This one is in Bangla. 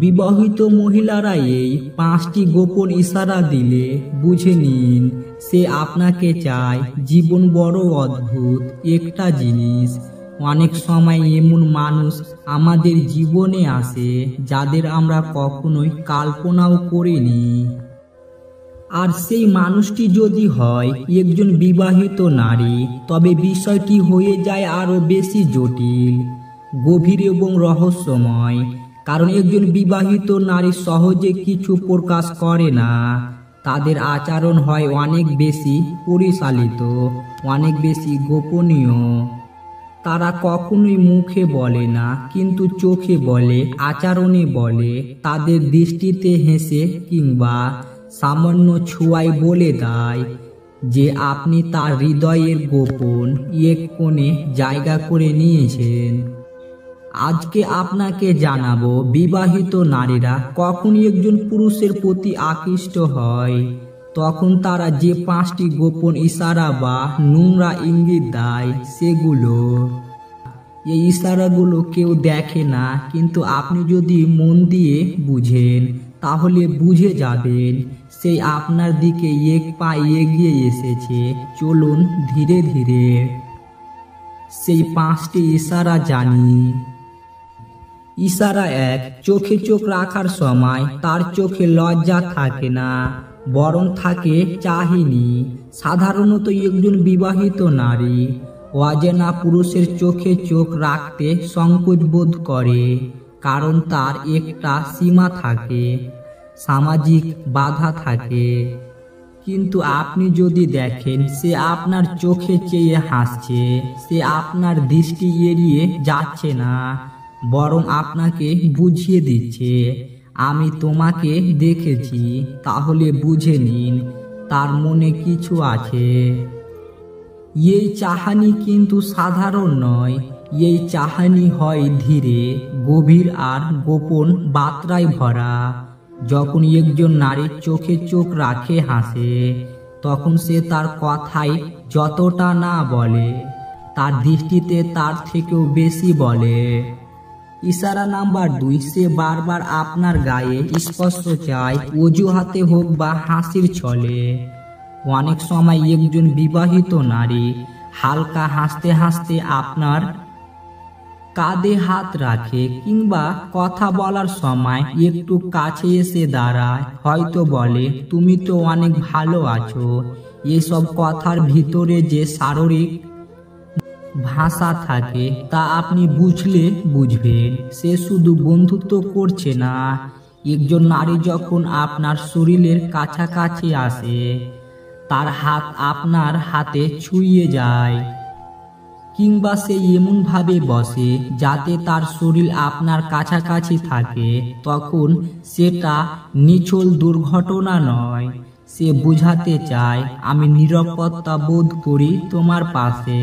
বিবাহিত মহিলারা এই 5টি গোপন ইশারা দিলে বুঝে নিন সে আপনাকে চায়। জীবন বড় অদ্ভুত একটা জিনিস। অনেক সময় এমন মানুষ আমাদের জীবনে আসে যাদের আমরা কখনোই কল্পনাও করিনি। আর সেই মানুষটি যদি হয় একজন বিবাহিত নারী, তবে বিষয়টি হয়ে যায় আরো বেশি জটিল, গভীর এবং রহস্যময়। কারণ একজন বিবাহিত নারী সহজে কিছু প্রকাশ করে না। তাদের আচরণ হয় অনেক বেশি পরিচালিত, অনেক বেশি গোপনীয়। তারা কখনোই মুখে বলে না, কিন্তু চোখে বলে, আচরণে বলে, তাদের দৃষ্টিতে হেসে কিংবা সামান্য ছোঁয়ায় বলে দেয় যে আপনি তার হৃদয়ের গোপন এক কোণে জায়গা করে নিয়েছেন। আজকে আপনাকে জানাবো বিবাহিত নারীরা কখন একজন পুরুষের প্রতি আকৃষ্ট হয়। তখন তারা যে 5টি গোপন ইশারা বা নোংরা ইঙ্গিত দেয় সেগুলো। এই ইশারাগুলো কেউ দেখে না, কিন্তু আপনি যদি মন দিয়ে বুঝেন তাহলে বুঝে যাবেন সেই আপনার দিকে এক পা এগিয়ে এসেছে। চলুন ধীরে ধীরে সেই 5টি ইশারা জানি। ইশারা 1, চোখে চোখ রাখার সময় তার চোখে লজ্জা থাকে না, বরং থাকে চাহনি। সাধারণত একজন বিবাহিত নারী অজানা পুরুষের চোখে চোখ রাখতে সংকোচ বোধ করে, কারণ তার একটা সীমা থাকে, সামাজিক বাধা থাকে। কিন্তু আপনি যদি দেখেন সে আপনার চোখে চেয়ে হাসছে, সে আপনার দৃষ্টি এড়িয়ে যাচ্ছে না, বরং আপনাকে বুঝিয়ে দিচ্ছে আমি তোমাকে দেখেছি, তাহলে বুঝে নিন তার মনে কিছু আছে। এই চাহনি কিন্তু সাধারণ নয়। এই চাহনি হয় ধীরে, গভীর আর গোপন বার্তায় ভরা। যখন একজন নারীর চোখে চোখ রাখে হাসে, তখন সে তার কথায় যতটা না বলে, তার দৃষ্টিতে তার থেকেও বেশি বলে। ইশারা নাম্বার 2, সে বারবার আপনার গায়ে স্পর্শ চায়, অজুহাতে হোক বা হাসির ছলে। অনেক সময় একজন বিবাহিত নারী হালকা হাসতে হাসতে আপনার কাঁধে হাত রাখে, কিংবা কথা বলার সময় একটু কাছে এসে দাঁড়ায়, হয়তো বলে তুমি তো অনেক ভালো আছো। এসব কথার ভিতরে যে শারীরিক ভাষা থাকে তা আপনি বুঝলে বুঝবেন সে শুধু বন্ধুত্ব করছে না। একজন নারী যখন আপনার শরীরের কাছাকাছি আসে, তার হাত আপনার হাতে ছুঁয়ে যায়, কিংবা সে এমনভাবে বসে যাতে তার শরীর আপনার কাছাকাছি থাকে, তখন সেটা নিছক দুর্ঘটনা নয়। সে বোঝাতে চায় আমি নিরাপত্তা বোধ করি তোমার পাশে।